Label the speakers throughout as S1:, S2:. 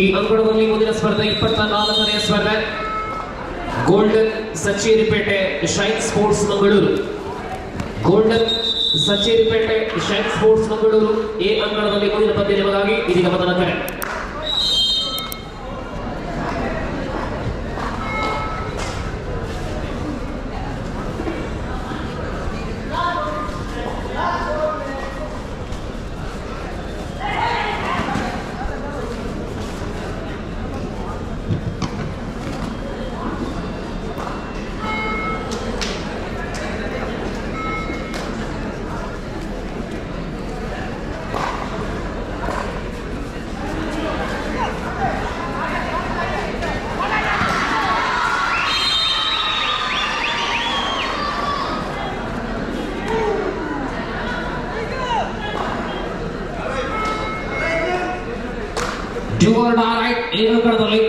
S1: ಈ ಅಂಕಣದಲ್ಲಿ ಮುಂದಿನ ಸ್ಪರ್ಧೆ 24ನೇ ಸ್ಪರ್ಧೆ golden Sacheripete shine sports Mangaluru. Golden Sacheripete shine sports Mangaluru A ಅಂಕಣದಲ್ಲಿ ಮುಂದಿನ ಪಂದ್ಯ ನಿಮಗಾಗಿ ಇದೀಗ ಮತನ ಕರೆ. ಅಂಕಣದಲ್ಲಿ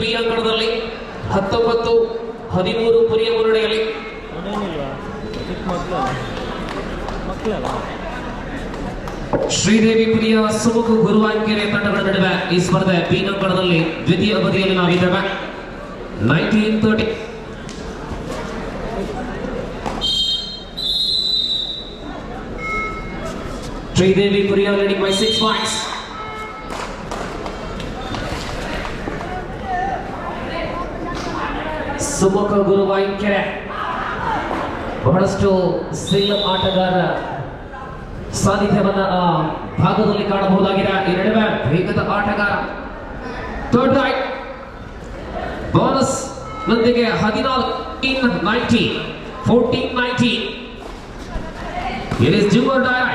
S1: ಬಿ ಅಂಕಣದಲ್ಲಿ 19-13 ಪುರಿಯ ಮುನ್ನಡೆಯಲ್ಲಿ ಶ್ರೀದೇವಿ ಪುರಿಯ ಸುಮುಖ ಗುರುವಾಂಕೆರೆ ತಂಡಗಳ ನಡುವೆ ಈ ಸ್ಪರ್ಧೆ ಬಿ ಅಂಕಣದಲ್ಲಿ ದ್ವಿತೀಯ ಅವಧಿಯಲ್ಲಿ ನಾವಿದ್ದೇವೆ. 19-13 Sridevi ಪುರಿಯ leading by 6 points. Sumukha ಗುರುವಾಂಕೆರೆ ಬಹಳಷ್ಟು ಸಿಲ್ ಆಟಗಾರ ಸಾನ್ನಿಧ್ಯವನ್ನ ಭಾಗದಲ್ಲಿ ಕಾಣಬಹುದಾಗಿದೆ. ಈ ನಡುವೆ ವೇಗದ ಆಟಗಾರ ಥರ್ಡ್ ರೈಟ್ ಬೋನಸ್ ನೊಂದಿಗೆ 14-19 14-19 it is do or die.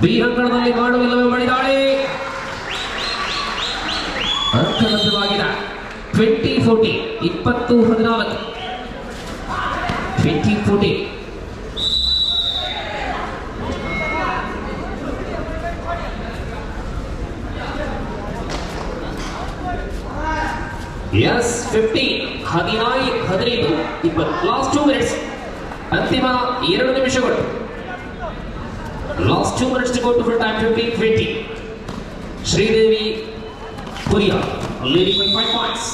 S1: B ಅಂಕಣದಲ್ಲಿ ಮಾಡುವಿಲ್ಲವೇ ಮಾಡಿದಾಳೆ, ಅಂಕಲಬ್ಧವಾಗಿದೆ. 20-14 20-14 20-14 yes 15-15 last 2 minutes ಅಂತಿಮ 2 ನಿಮಿಷಗಳು last 2 minutes to go to full time. 15-20 Sridevi पुरिया leading by 5 points.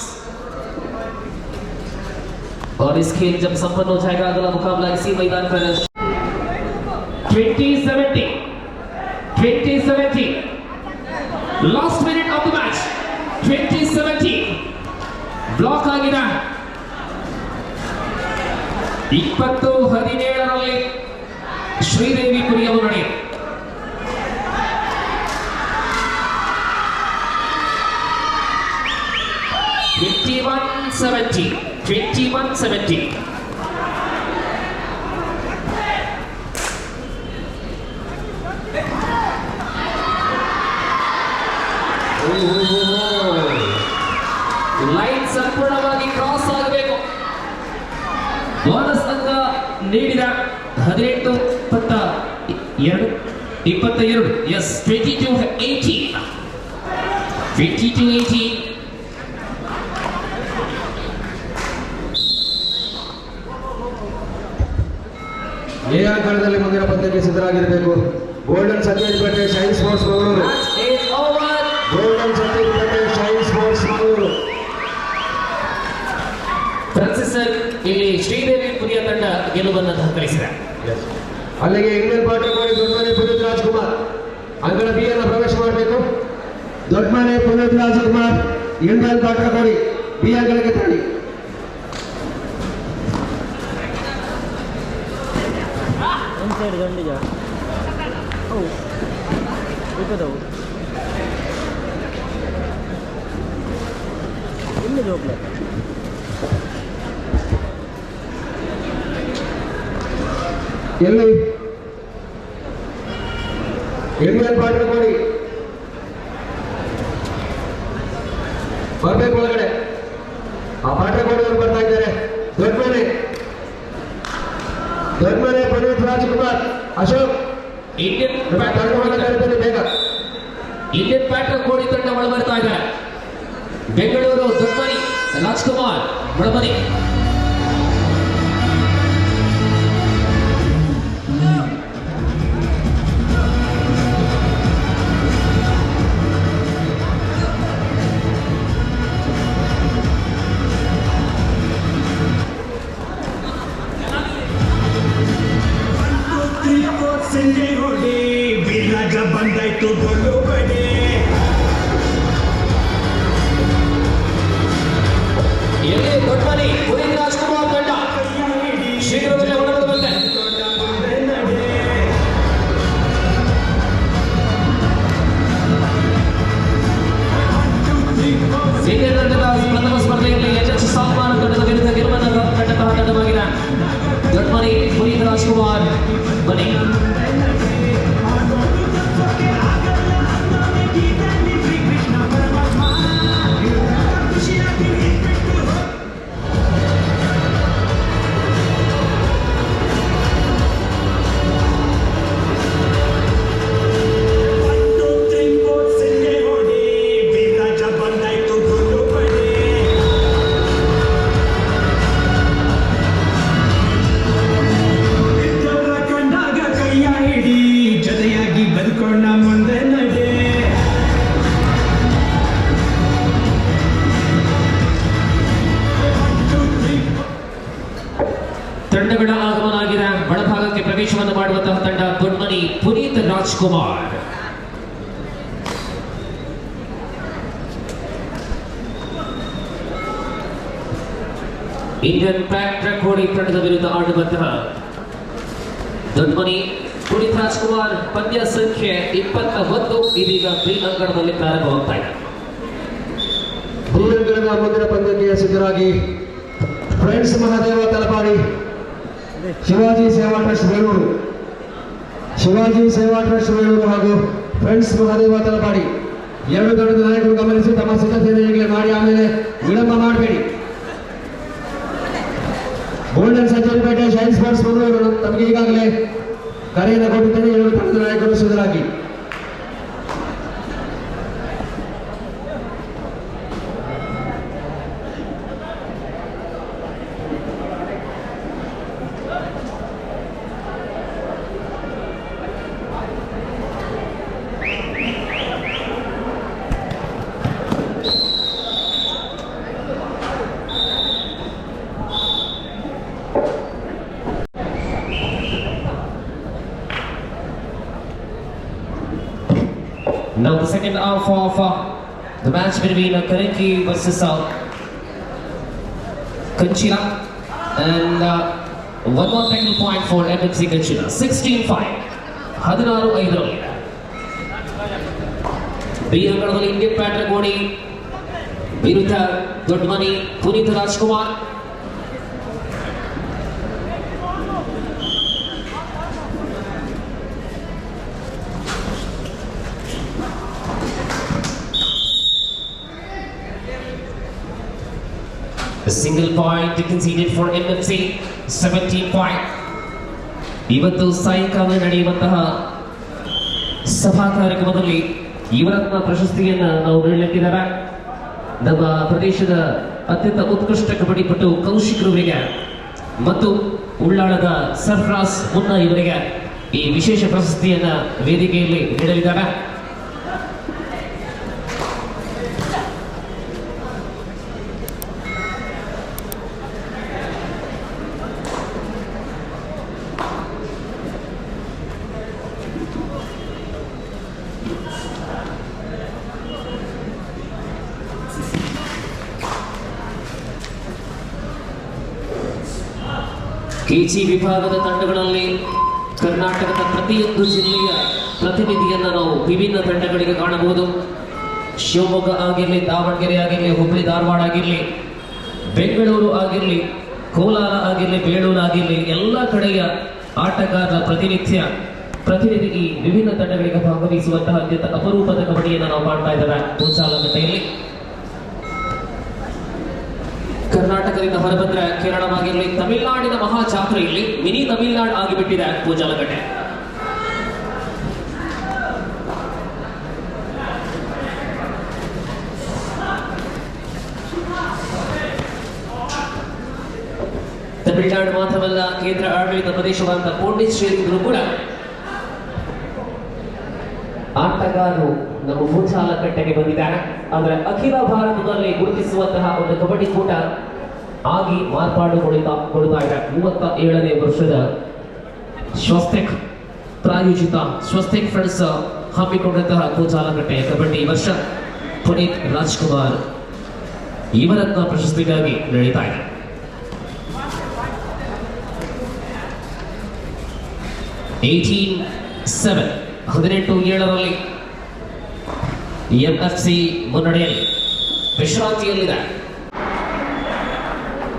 S1: और इस खेल जब संपन्न हो जाएगा अगला मुकाबला इसी मैदान पर 20-17 last minute of the match. 20-17 block आಗಿದೆ. 20-17 ರಲ್ಲಿ ಶ್ರೀದೇವಿ ಪುರಿಯ ಮುನ್ನಡೆ. $21-17 ಲೈನ್ ಸಂಪೂರ್ಣವಾಗಿ ಕ್ರಾಸ್ ಆಗಬೇಕು. ಬೋನಸ್ ಅಂಕ ನೀಡಿದ 18-22 ಎಸ್ 22-18
S2: ಎ ಅಂಕಣದಲ್ಲಿ ಮುಂದಿನ ಪಂದ್ಯಕ್ಕೆ ಸಿದ್ಧರಾಗಿರಬೇಕು. Golden Sacheripete shine sports Mangaluru. Golden Sacheripete shine sports Mangaluru.
S1: Francis sir, ಇಲ್ಲಿ ಶ್ರೀದೇವಿ ಪುರಿಯ ತಂಡ ಗೆಲುವನ್ನು ದಾಖಲಿಸಿದೆ.
S2: ಅಲ್ಲಿಗೆ ಇಂಗ್ಲೆಂಡ್ ಪಾಠಕೋಡಿ ದೊಡ್ಡಮನೆ ಪುನೀತ್ ರಾಜ್ಕುಮಾರ್ ಅಂಕಣ ಬಿ ಅನ್ನು ಪ್ರವೇಶ ಮಾಡಬೇಕು. ದೊಡ್ಡಮನೆ ಪುನೀತ್ ರಾಜ್ಕುಮಾರ್ ಇಂಗ್ಲೆಂಡ್ ಪಾಠಕೋಡಿ ಬಿ ಅಂಕಣಕ್ಕೆ ತರಲಿ.
S3: ಗಂಡಿಜ ಇಲ್ಲಿ ಜೋಕ್ಲ
S2: ಎಲ್ಲಿ ಎಂಎಲ್ ಪಾಟ್ರ ಕೊಡಿ ಬರ್ಬೇಕು ಒಳಗಡೆ. ಆ ಪಾಠ ಕೊಡೋರು ಬರ್ತಾ ಇದ್ದಾರೆ. ದೊಡ್ಡಮನೆ ಪುನೀತ್ ರಾಜ್ಕುಮಾರ್ ಅಶೋಕ್
S1: ಇಂಡಿಯನ್
S2: ಬೇಗ
S1: ಇಂಡಿಯನ್ ಪ್ಯಾಟ್ರನ್ ಕೋಡಿ ತಂಡ ಒಳ ಬರ್ತಾ ಇದ್ದಾರೆ. ಬೆಂಗಳೂರು ದೊಡ್ಡಮನಿ ರಾಜ್ಕುಮಾರ್ ಒಳಮನಿ.
S4: ಸಂಜೆ ಹೊಡೆ ಬಿರಾಜ ಬಂದಾಯ್ತು ಡೊಳ್ಳು ಬಡೆ.
S1: ಎಲ್ಲಿ ದೊಡ್ಡಮನಿ ಪುನೀತ್ ರಾಜ್ಕುಮಾರ್ ತಂಡ ಶೀಘ್ರದಲ್ಲೇ ಹೊರಗಡೆ ಬಂದೆ. ಸೀನಿಯರ್ ತಂಡದ ಪ್ರಥಮ ಸ್ಪರ್ಧೆಯಲ್ಲಿ ಯಶಸ್ವಿ ಸಲ್ಮಾನ್ ತಂಡದ ವಿರುದ್ಧ ಗೆಲುವನ್ನು ಕಂಡಂತಹ ತಂಡವಾಗಿದೆ ದೊಡ್ಡಮನಿ ಪುನೀತ್ ರಾಜ್ಕುಮಾರ್ ಬನ್ನಿ. ತಂಡಗಳ ಆಗಮನ ಆಗಿದೆ. ಒಳಭಾಗಕ್ಕೆ ಪ್ರವೇಶವನ್ನು ಮಾಡುವಂತಹ ತಂಡ ದೊಡ್ಡಮನಿ ಪುನೀತ್ ರಾಜ್ಕುಮಾರ್. ಇಂಡಿಯನ್ ಪ್ಯಾಟ್ರನ್ ಕೋಡಿ ತಂಡದ ವಿರುದ್ಧ ಆಡುವಂತಹ ದೊಡ್ಡಮನಿ ಪುನೀತ್ ರಾಜ್ಕುಮಾರ್ ಪಂದ್ಯ ಸಂಖ್ಯೆ 21 ಇದೀಗ ಬಿ ಅಂಗಣದಲ್ಲಿ ಪ್ರಾರಂಭವಾಗ್ತಾ ಇದೆ.
S2: ಬಿ ಅಂಗಣದ ಮುಂದಿನ ಪಂದ್ಯಕ್ಕೆ ಸಿದ್ಧರಾಗಿ ಫ್ರೆಂಡ್ಸ್ ಮಹಾದೇವ ತಲಪಾಡಿ, ಶಿವಾಜಿ ಸೇವಾ ಟ್ರಸ್ಟ್ ಬೇಲೂರು ಹಾಗೂ ಫ್ರೆಂಡ್ಸ್ ಮಹಾದೇವ ತಲಪಾಡಿ ಎರಡು ತಂಡದ ನಾಯಕರು ಗಮನಿಸಿ ತಮ್ಮ ಸಿದ್ಧತೆಯನ್ನು ಈಗಲೇ ಮಾಡಿ, ಆಮೇಲೆ ವಿಳಂಬ ಮಾಡಬೇಡಿ. ಗೋಲ್ಡನ್ ಸಜ್ಜರಿಪೇಟೆ ಶೈನ್ ಸ್ಪೋರ್ಟ್ಸ್ ಮಂಗಳೂರು ತಮಗೆ ಈಗಾಗಲೇ ಕರೆಯನ್ನು ಕೊಟ್ಟಿದ್ದೇನೆ. ಎರಡು ತಂಡದ ನಾಯಕರು ಸಿದ್ಧರಾಗಿ.
S1: Now the second half of the match between Karinki versus Kanchila, and one more technical point for MFC Kanchila. 16-5, 16-5 B ಅಂಗಣದಲ್ಲಿ ಇಂಡಿಯನ್ ಪ್ಯಾಟ್ರನ್ ಕೋಡಿ ವಿರುದ್ಧ Doddamani Puneeth Rajkumar. A single point conceded for MFC, 17-5. ಇವತ್ತು ಸಾಯಂಕಾಲ ನಡೆಯುವಂತಹ ಸಭಾ ಕಾರ್ಯಕ್ರಮದಲ್ಲಿ ಯುವರತ್ನ ಪ್ರಶಸ್ತಿಯನ್ನು ನಾವು ನೀಡಲಿಟ್ಟಿದ್ದೇವೆ. ನಮ್ಮ ಪ್ರದೇಶದ ಅತ್ಯಂತ ಉತ್ಕೃಷ್ಟ ಕಬಡ್ಡಿಪಟು ಕೌಶಿಕ್ ರವರಿಗೆ ಮತ್ತು ಉಳ್ಳಾಳದ ಸರ್ಫರಾಜ್ ಮುನ್ನಾ ಇವರಿಗೆ ಈ ವಿಶೇಷ ಪ್ರಶಸ್ತಿಯನ್ನು ವೇದಿಕೆಯಲ್ಲಿ ನೀಡಲಿದ್ದಾರೆ. ಕೆಜಿ ವಿಭಾಗದ ತಂಡಗಳಲ್ಲಿ ಕರ್ನಾಟಕದ ಪ್ರತಿಯೊಂದು ಜಿಲ್ಲೆಯ ಪ್ರತಿನಿಧಿಯನ್ನು ನಾವು ವಿಭಿನ್ನ ತಂಡಗಳಿಗೆ ಕಾಣಬಹುದು. ಶಿವಮೊಗ್ಗ ಆಗಿರಲಿ, ದಾವಣಗೆರೆ ಆಗಿರಲಿ, ಹುಬ್ಬಳ್ಳಿ ಧಾರವಾಡ ಆಗಿರಲಿ, ಬೆಂಗಳೂರು ಆಗಿರಲಿ, ಕೋಲಾರ ಆಗಿರಲಿ, ಬೇಳೂರು ಆಗಿರಲಿ, ಎಲ್ಲ ಕಡೆಯ ಆಟಗಾರರ ಪ್ರತಿನಿಧಿ ಈ ವಿಭಿನ್ನ ತಂಡಗಳಿಗೆ ಭಾಗವಹಿಸುವಂತಹ ಅತ್ಯಂತ ಅಪರೂಪದ ಕಬಡ್ಡಿಯನ್ನು ನಾವು ಕಾಣ್ತಾ ಇದ್ದೇವೆ ಗೊಂಚಾಲಕಟ್ಟೆಯಲ್ಲಿ. ಕರ್ನಾಟಕದಿಂದ ಹೊರಬಂದ್ರೆ ಕೇರಳವಾಗಿರಲಿ, ತಮಿಳುನಾಡಿನ ಮಹಾ ಜಾತ್ರೆಯಲ್ಲಿ ಮಿನಿ ತಮಿಳುನಾಡು ಆಗಿಬಿಟ್ಟಿದೆ ಗೊಂಚಾಲಕಟ್ಟೆ. ತಮಿಳುನಾಡು ಮಾತ್ರವಲ್ಲ, ಕೇಂದ್ರ ಆಡಳಿತ ಪ್ರದೇಶವಾದ ಪಾಂಡಿಚೇರಿಗೂ ಕೂಡ ಆಟಗಾರರು ನಮ್ಮ ಗೊಂಚಾಲಕಟ್ಟೆಗೆ ಬಂದಿದ್ದಾರೆ. ಆದರೆ ಅಖಿಲ ಭಾರತದಲ್ಲಿ ಗುರುತಿಸುವಂತಹ ಒಂದು ಕಬಡ್ಡಿ ಕೂಟ ಆಗಿ ಮಾರ್ಪಾಡುಗೊಳ್ತಾ ಇದೆ. 37ನೇ ವರ್ಷದ ಸ್ವಸ್ತಿಕ್ ಪ್ರಾಯೋಜಿತ ಸ್ವಸ್ತಿಕ್ ಫ್ರೆಂಡ್ಸ್ ಹಮ್ಮಿಕೊಂಡಂತಹ ಗೊಂಚಾಲಕಟ್ಟೆ ಕಬಡ್ಡಿ ವರ್ಷ ಪುನೀತ್ ರಾಜ್ಕುಮಾರ್ ಯುವರತ್ನ ಪ್ರಶಸ್ತಿಗಾಗಿ ನಡೀತಾ ಇದೆ. 18-7 ಎಂಎಫ್ಸಿ ಮುನ್ನಡೆಯಲ್ಲಿ ವಿಶ್ರಾಂತಿಯಲ್ಲಿದೆ.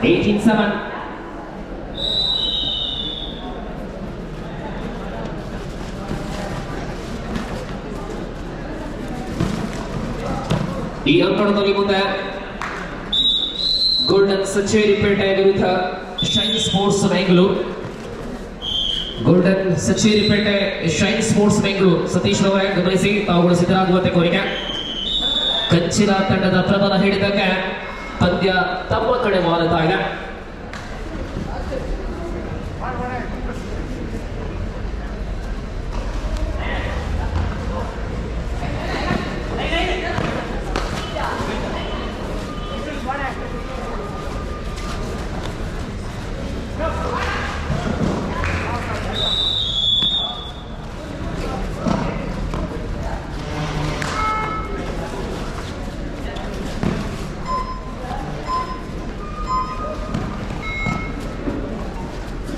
S1: 18-7 ಈ ಅಂಕಣದಲ್ಲಿ ಮುಂದೆ ಗೋಲ್ಡನ್ ಸಚೇರಿಪೇಟೆ ವಿರುದ್ಧ shine sports Bengaluru. Golden Sacheripete shine sports Bengaluru. Satish ಅವರೇ ಗಮನಿಸಿ, ತಾವುಗಳು ಸಿದ್ಧರಾಗುವಂತೆ ಕೋರಿಕೆ. ಕಂಚಿನ ತಂಡದ ಪ್ರಬಲ ಹಿಡಿತಕ್ಕೆ ಪಂದ್ಯ ತಮ್ಮ ಕಡೆ ವಾಲುತ್ತಾ ಇದೆ.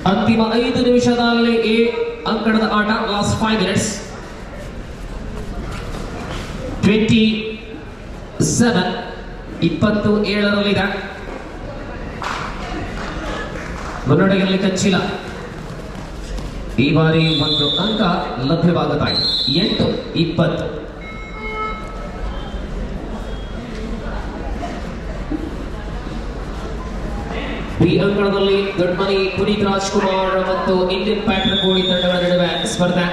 S1: ಅಂತಿಮ 5 ನಿಮಿಷದಲ್ಲಿ ಈ ಅಂಕಣದ ಆಟ. Last 5 minutes. 27 ಮುನ್ನಡೆಯಲ್ಲಿ ಕಚ್ಚಿಲ. ಈ ಬಾರಿ ಒಂದು ಅಂಕ ಲಭ್ಯವಾಗುತ್ತಾ ಇದೆ. 8-20. ಈ ಅಂಕಣದಲ್ಲಿ ದೊಡ್ಡಮನಿ ಪುನೀತ್ ರಾಜ್ಕುಮಾರ್ ಮತ್ತು ಇಂಡಿಯನ್ ಪ್ಯಾಟ್ರಿಕ್ ಕೋಡಿ ತಂಡಗಳ ನಡುವೆ ಸ್ಪರ್ಧೆ.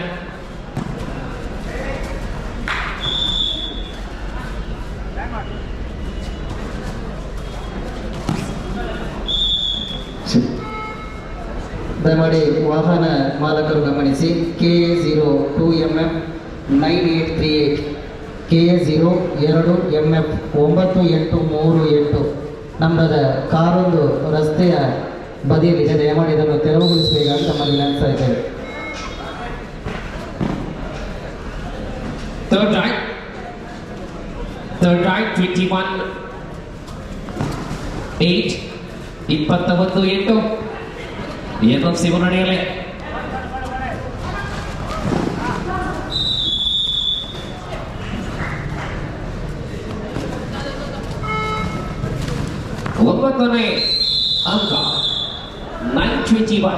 S3: ದಯಮಾಡಿ ವಾಹನ ಮಾಲಕರು ಗಮನಿಸಿ, KA02MF 9838, KA02MF 9838 ನಮ್ಮದ ಕಾರೊಂದು ರಸ್ತೆಯ ಬದಿಯಲ್ಲಿದೆ. ದಯಮಾಡಿ ಇದನ್ನು ತೆರವುಗೊಳಿಸಬೇಕಾಗಿ ತಮ್ಮಲ್ಲಿ ವಿನಂತಿಸ್ತಾ ಇದ್ದೇವೆ.
S1: Third right 21-8, 21-8 MFC ಮುನ್ನಡೆಯಲ್ಲಿ. ಒಂಬತ್ತನೇ ಅಂಕ 9-21.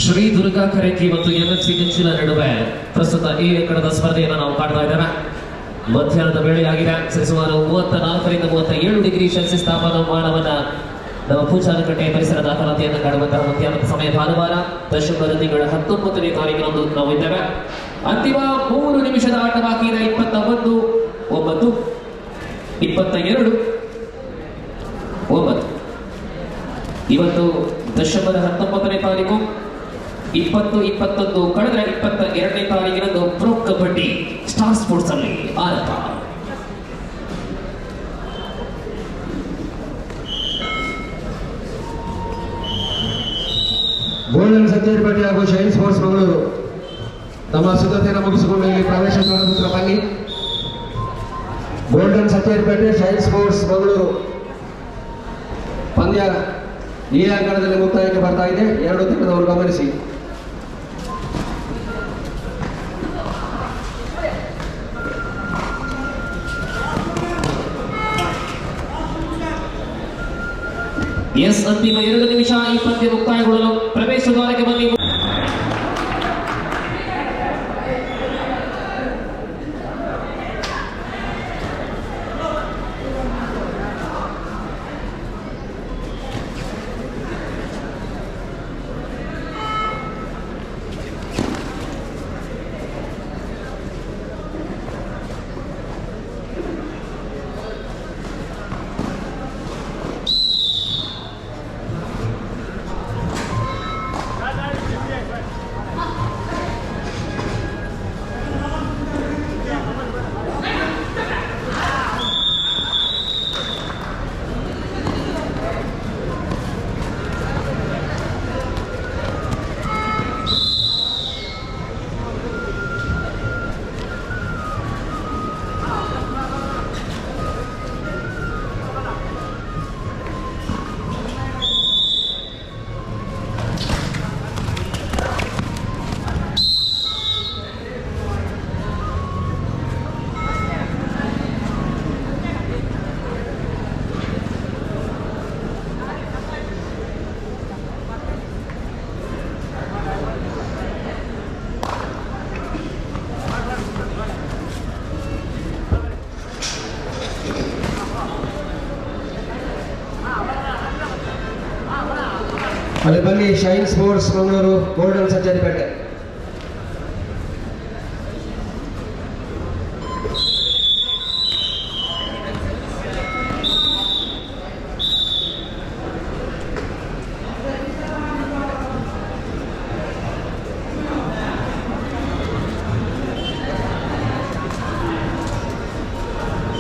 S1: ಶ್ರೀ ದುರ್ಗಾ ಕರೆಕಿ ಮತ್ತು ಎಂಎಫ್ಸಿ ಕಂಚಿನ ನಡುವೆ ಪ್ರಸ್ತುತ ಈ ಅಂಕಣದ ಸ್ಪರ್ಧೆಯನ್ನು ನಾವು ಕಾಣ್ತಾ ಇದ್ದೇವೆ. ಮಧ್ಯಾಹ್ನದ ವೇಳೆಯಾಗಿದೆ. ಸರಿಸುಮಾರು 34-37 ಡಿಗ್ರಿ ಸೆಲ್ಸಿಯಸ್ ತಾಪಮಾನವನ್ನ ನಮ್ಮ ಗೊಂಚಾಲಕಟ್ಟೆ ಪರಿಸರ ದಾಖಲಾತಿಯನ್ನು ಕಾಣುವಂತಹ ಮಧ್ಯಾಹ್ನದ ಸಮಯ. ಭಾನುವಾರ ಡಿಸೆಂಬರ್ ತಿಂಗಳ 19ನೇ ತಾರೀಕಿನಂದು ನಾವು ಇದ್ದೇವೆ. ಅಂತಿಮ 3 ನಿಮಿಷದ ಆಟ ಬಾಕಿ ಇದೆ. 21-9, 22-9. ಇವತ್ತು ಡಿಸೆಂಬರ್ 19ನೇ ತಾರೀಕು. 20-21 ಕಳೆದ್ರೆ 22ನೇ ತಾರೀಕಿನಂದು ಪ್ರೊ ಕಬಡ್ಡಿ ಸ್ಟಾರ್ ಸ್ಪೋರ್ಟ್ಸ್ ಅಲ್ಲಿ ಆರಂಭ.
S2: ಗೋಲ್ಡನ್ ಸಚೇರಿಪೇಟೆ ಹಾಗೂ ಶೈನ್ ಸ್ಪೋರ್ಟ್ಸ್ ಮಂಗಳೂರು ತಮ್ಮ ಸಿದ್ಧತೆಯನ್ನು ಮುಗಿಸಿಕೊಂಡು ಇಲ್ಲಿ ಪ್ರವೇಶ ಹತ್ರ ಬನ್ನಿ. Golden Sacheripete shine sports Mangaluru ಪಂದ್ಯ ಈ ಅಂಕಣದಲ್ಲಿ ಮುಕ್ತಾಯಕ್ಕೆ ಬರ್ತಾ ಇದೆ. 2 ತಂಡದವರು ಗಮನಿಸಿ.
S1: ಎಸ್ ಅಂತಿಮ 2 ನಿಮಿಷ ಈ ಪಂದ್ಯ ಮುಕ್ತಾಯಗೊಳ್ಳಲು ಪ್ರವೇಶದ್ವಾರಕ್ಕೆ ಬನ್ನಿ.
S2: ಅಲ್ಲಿ ಬನ್ನಿ ಶೈನ್ ಸ್ಪೋರ್ಟ್ಸ್ ಮಂಗಳೂರು ಗೋಲ್ಡನ್ ಸಜ್ಜರಿಪೇಟೆ.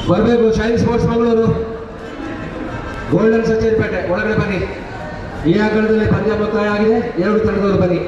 S2: ಬರಬೇಕು ಶೈನ್ ಸ್ಪೋರ್ಟ್ಸ್ ಮಂಗಳೂರು ಗೋಲ್ಡನ್ ಸಜ್ಜರಿಪೇಟೆ ಒಳಗಡೆ ಬನ್ನಿ. ಈ ಆಕಳದಲ್ಲಿ ಪಂದ್ಯ ಮುಕ್ತಾಯ ಆಗಿದೆ. 2 ತಂಡದವರು ಬನ್ನಿ.